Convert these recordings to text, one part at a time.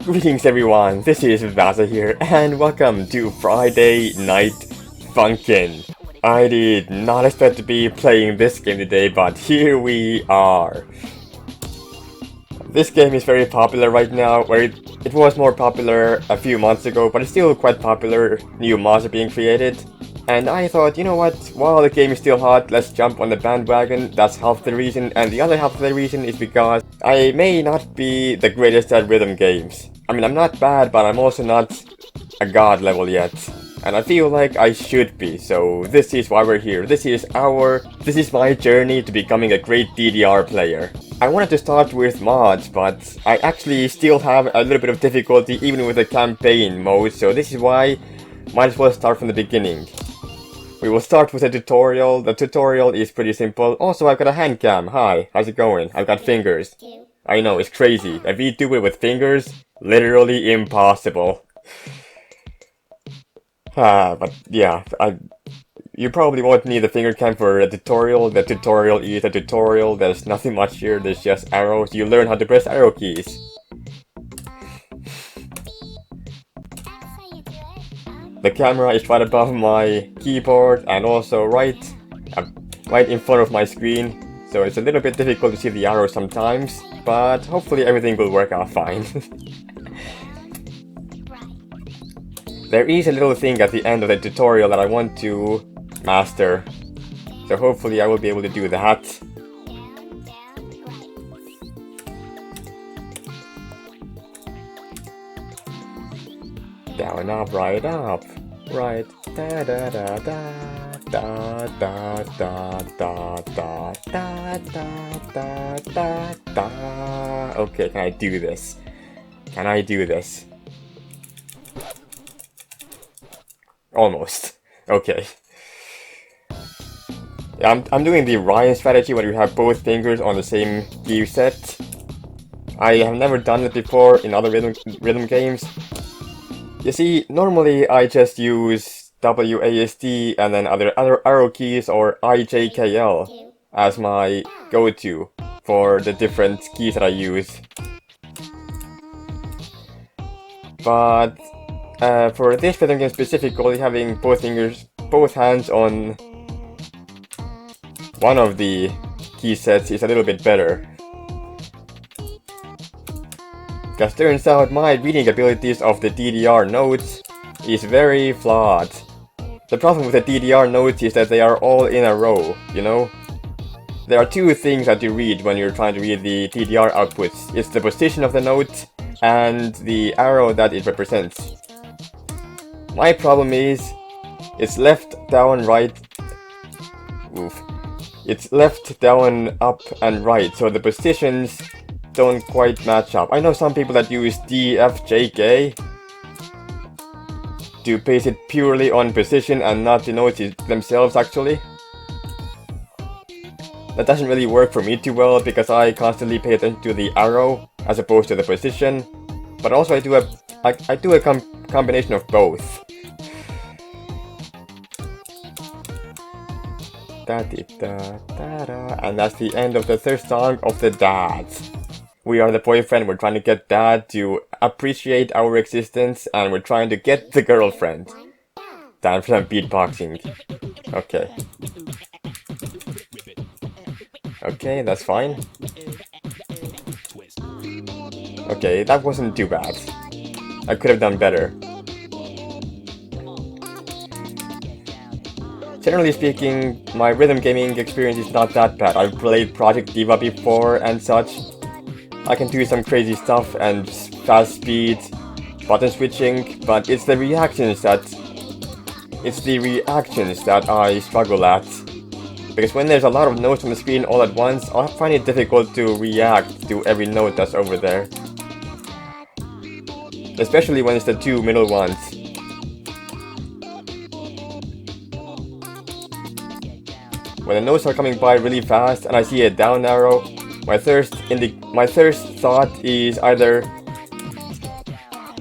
Greetings everyone, this is Vaza here, and welcome to Friday Night Funkin. I did not expect to be playing this game today, but here we are. This game is very popular right now, where it was more popular a few months ago, but it's still quite popular. New mods are being created. And I thought, you know what, while the game is still hot, let's jump on the bandwagon. That's half the reason, and the other half of the reason is because I may not be the greatest at rhythm games. I mean, I'm not bad, but I'm also not a god level yet. And I feel like I should be, so this is why we're here. This is my journey to becoming a great DDR player. I wanted to start with mods, but I actually still have a little bit of difficulty even with the campaign mode, so this is why might as well start from the beginning. We will start with a tutorial. The tutorial is pretty simple. Also, I've got a hand cam. Hi, how's it going? I've got fingers. I know, it's crazy. A VTuber with fingers? Literally impossible. But yeah, you probably won't need a finger cam for a tutorial. The tutorial is a tutorial. There's nothing much here. There's just arrows. You learn how to press arrow keys. The camera is right above my keyboard and also right in front of my screen, so it's a little bit difficult to see the arrows sometimes, but hopefully everything will work out fine. There is a little thing at the end of the tutorial that I want to master, so hopefully I will be able to do that. Down, up, right, up, right, da da da da da da da da da da da da da. Okay, can I do this? Can I do this? Almost. Okay. Yeah, I'm doing the Ryan strategy where you have both fingers on the same key set. I have never done it before in other rhythm games. You see, normally I just use WASD and then other arrow keys or IJKL as my go-to for the different keys that I use. But for this rhythm game specifically, having both hands on one of the key sets is a little bit better. Because turns out my reading abilities of the DDR notes is very flawed. The problem with the DDR notes is that they are all in a row, you know? There are two things that you read when you're trying to read the DDR outputs. It's the position of the note and the arrow that it represents. My problem is, it's left, down, right... Oof. It's left, down, up, and right, so the positions don't quite match up. I know some people that use D, F, J, K to base it purely on position and not the notes themselves actually. That doesn't really work for me too well because I constantly pay attention to the arrow as opposed to the position. But also I do a combination of both. Da-di-da-da-da. And that's the end of the third song of the dads. We are the boyfriend, we're trying to get dad to appreciate our existence, and we're trying to get the girlfriend. Time for some beatboxing. Okay. Okay, that's fine. Okay, that wasn't too bad. I could have done better. Generally speaking, my rhythm gaming experience is not that bad. I've played Project Diva before and such. I can do some crazy stuff and fast speed, button switching, but it's the reactions that I struggle at. Because when there's a lot of notes on the screen all at once, I find it difficult to react to every note that's over there. Especially when it's the two middle ones. When the notes are coming by really fast and I see a down arrow, my first thought is either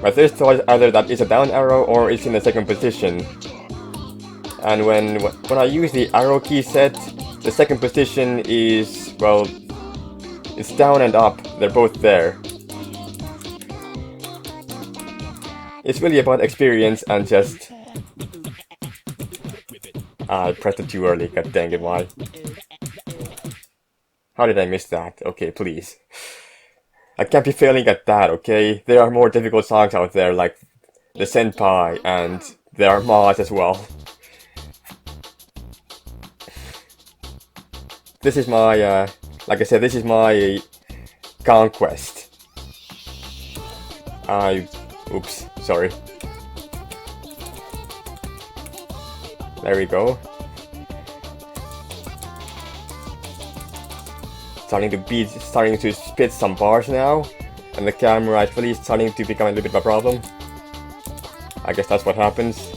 that it's a down arrow or it's in the second position. And when I use the arrow key set, the second position is, well, it's down and up. They're both there. It's really about experience and just... I pressed it too early, god dang it, why? How did I miss that? Okay, please. I can't be failing at that, okay? There are more difficult songs out there, like the Senpai, and there are mods as well. This is my, like I said, this is my conquest. Oops, sorry. There we go. Starting to spit some bars now, and the camera is really starting to become a little bit of a problem. I guess that's what happens.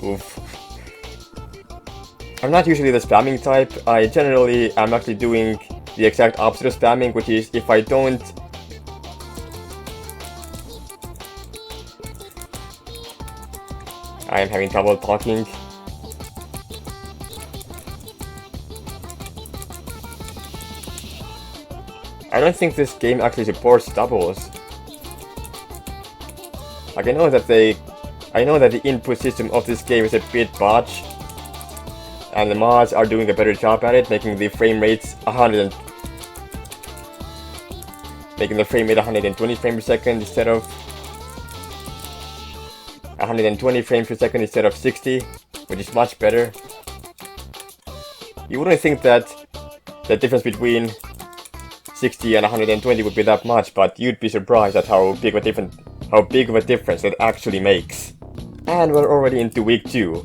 Oof. I'm not usually the spamming type. I generally am actually doing the exact opposite of spamming, which is if I don't... I am having trouble talking. I don't think this game actually supports doubles. Like I know that the input system of this game is a bit botched, and the mods are doing a better job at it, making the frame rates 120 frames per second instead of 120 frames per second instead of 60, which is much better. You wouldn't think that the difference between 60 and 120 would be that much, but you'd be surprised at how big of a difference that actually makes. And we're already into week 2.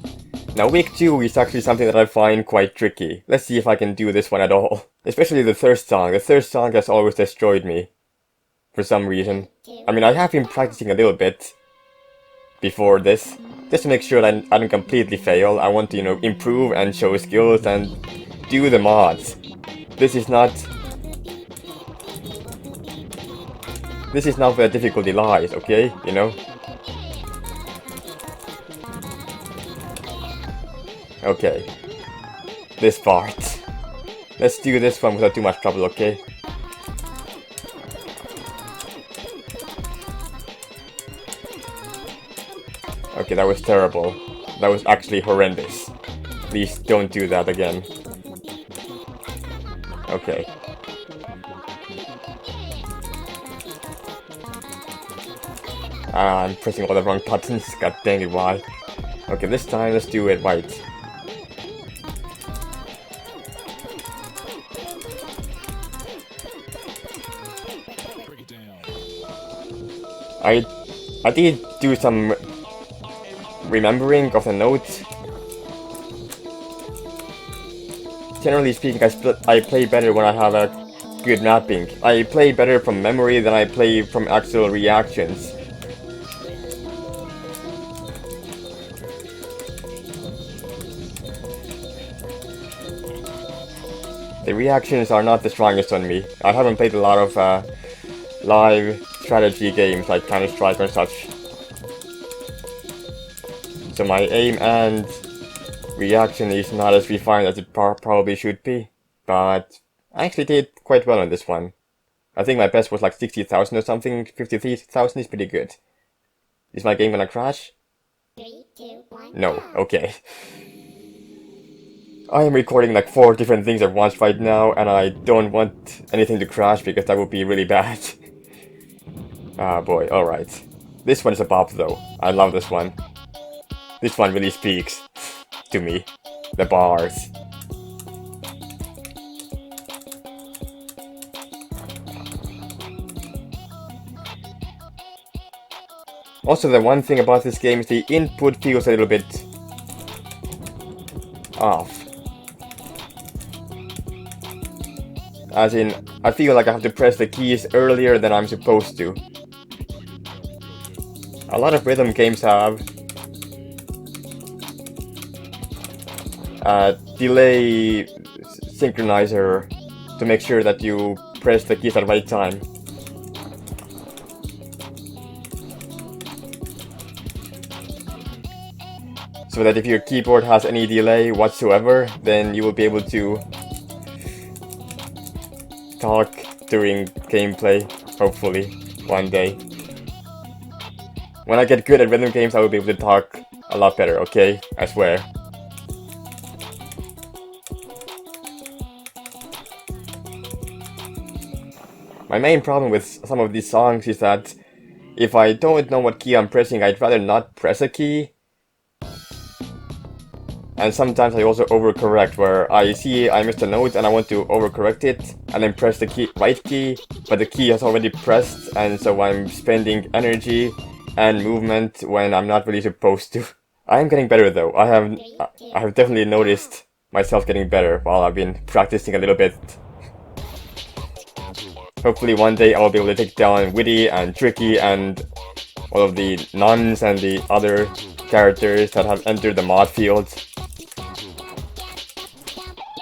Now week 2 is actually something that I find quite tricky. Let's see if I can do this one at all. Especially the third song. The third song has always destroyed me. For some reason. I mean, I have been practicing a little bit before this, just to make sure that I don't completely fail. I want to, you know, improve and show skills and do the mods. This is not where difficulty lies, okay? You know? Okay. This part. Let's do this one without too much trouble, okay? Okay, that was terrible. That was actually horrendous. Please don't do that again. Okay. I'm pressing all the wrong buttons, god dang it, why? Okay, this time let's do it right. I did do some remembering of the notes. Generally speaking, I play better when I have a good mapping. I play better from memory than I play from actual reactions. The reactions are not the strongest on me. I haven't played a lot of live strategy games like Counter-Strike and such. So my aim and reaction is not as refined as it probably should be. But I actually did quite well on this one. I think my best was like 60,000 or something. 53,000 is pretty good. Is my game gonna crash? 3, 2, 1. No, okay. I am recording like 4 different things at once right now, and I don't want anything to crash because that would be really bad. Ah boy, alright. This one is a bop though. I love this one. This one really speaks to me. The bars. Also, the one thing about this game is the input feels a little bit off. As in, I feel like I have to press the keys earlier than I'm supposed to. A lot of rhythm games have a delay synchronizer to make sure that you press the keys at the right time. So that if your keyboard has any delay whatsoever, then you will be able to talk during gameplay, hopefully, one day. When I get good at rhythm games, I will be able to talk a lot better, okay? I swear. My main problem with some of these songs is that if I don't know what key I'm pressing, I'd rather not press a key. And sometimes I also overcorrect, where I see I missed a note and I want to overcorrect it, and then press the right key, but the key has already pressed, and so I'm spending energy and movement when I'm not really supposed to. I am getting better though. I have definitely noticed myself getting better while I've been practicing a little bit. Hopefully one day I will be able to take down Witty and Tricky and all of the nuns and the other characters that have entered the mod field.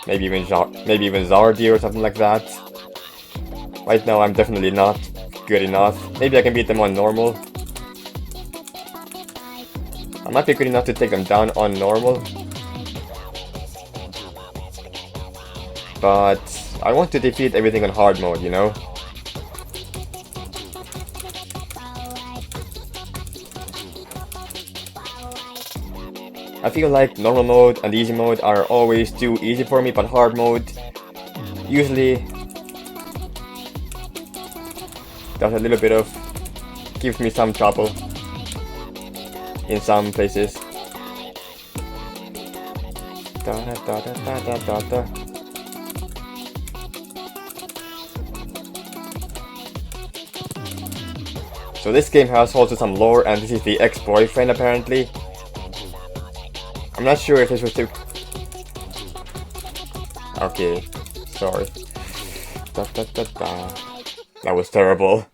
Maybe even Zardi or something like that. Right now I'm definitely not good enough. Maybe I can beat them on normal. I might be good enough to take them down on normal. But I want to defeat everything on hard mode, you know? I feel like normal mode and easy mode are always too easy for me, but hard mode usually does a little bit of, gives me some trouble in some places. So this game has also some lore, and this is the ex-boyfriend apparently. I'm not sure if this was too... Okay, sorry. That was terrible.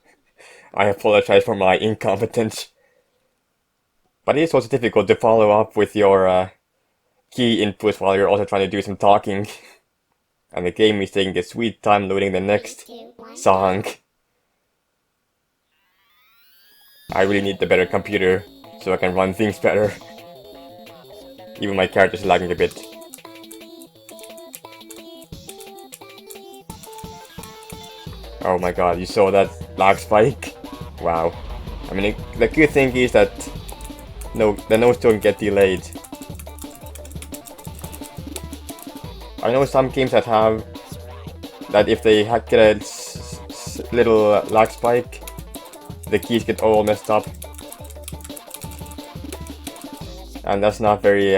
I apologize for my incompetence. But it is also difficult to follow up with your key inputs while you're also trying to do some talking. And the game is taking a sweet time loading the next song. I really need the better computer so I can run things better. Even my character's lagging a bit. Oh my god, you saw that lag spike? Wow. I mean, the good thing is that the notes don't get delayed. I know some games that have that if they get a little lag spike, the keys get all messed up. And that's not very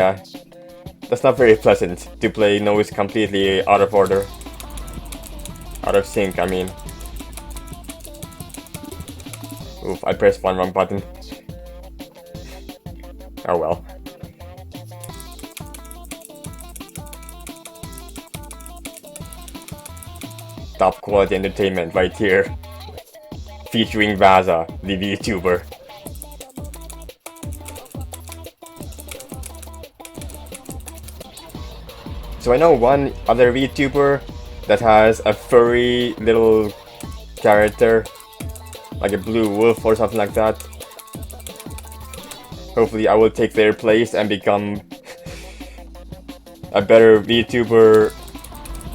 pleasant to play notes completely out of order. Out of sync, I mean. Oof, I pressed one wrong button. Oh well. Top quality entertainment right here. Featuring Vaza, the VTuber. So I know one other VTuber that has a furry little character, like a blue wolf or something like that. Hopefully I will take their place and become a better VTuber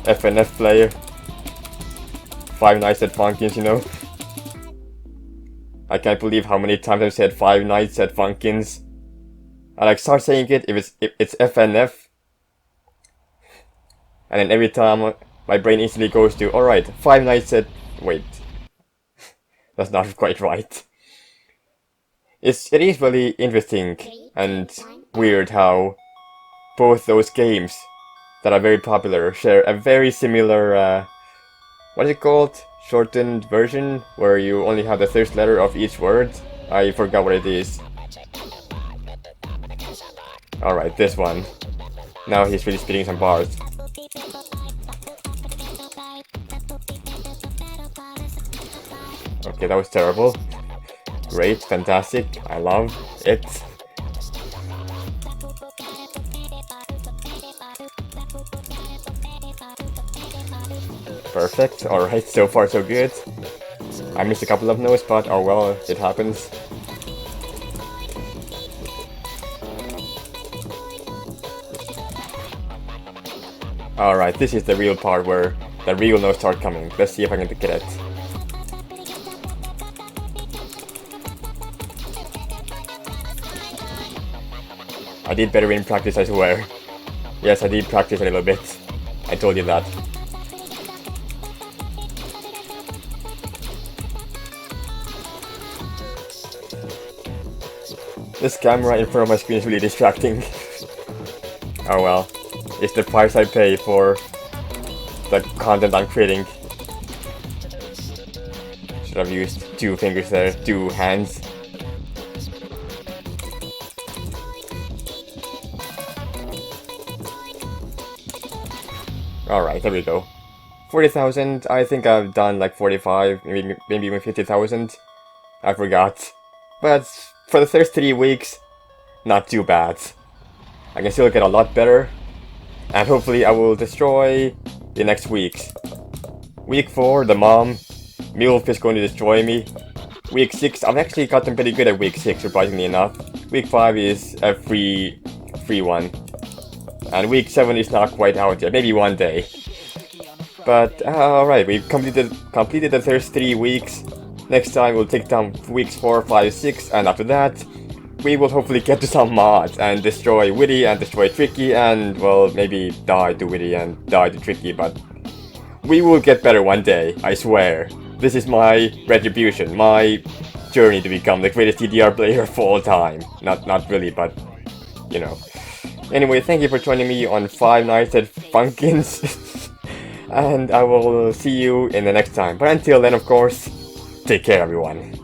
FNF player. Five Nights at Funkin's, you know. I can't believe how many times I've said Five Nights at Funkin's. I like start saying it if it's FNF. And then every time my brain instantly goes to, alright, Five Nights at... Wait. That's not quite right. It is really interesting and weird how both those games that are very popular share a very similar, what is it called? Shortened version, where you only have the first letter of each word. I forgot what it is. Alright, this one. Now he's really spitting some bars. Okay, that was terrible. Great, fantastic, I love it. Perfect, alright, so far so good. I missed a couple of notes, but oh well, it happens. Alright, this is the real part where the real notes start coming. Let's see if I can get it. I did better in practice, I swear. Yes, I did practice a little bit. I told you that. This camera in front of my screen is really distracting. Oh well. It's the price I pay for the content I'm creating. Should have used 2 fingers there, 2 hands. Alright, there we go. 40,000, I think I've done like 45, maybe even 50,000. I forgot. But for the first 3 weeks, not too bad. I can still get a lot better. And hopefully I will destroy the next weeks. Week 4, the mom. MILF is going to destroy me. Week 6, I've actually gotten pretty good at week 6, surprisingly enough. Week 5 is a free one. And week 7 is not quite out yet, maybe one day. But alright, we've completed the first 3 weeks. Next time we'll take down weeks 4, 5, 6, and after that, we will hopefully get to some mods and destroy Witty and destroy Tricky and, well, maybe die to Witty and die to Tricky, but we will get better one day, I swear. This is my retribution, my journey to become the greatest TDR player of all time. Not really, but, you know. Anyway, thank you for joining me on 5 Nights at Funkin's. And I will see you in the next time. But until then, of course, take care, everyone.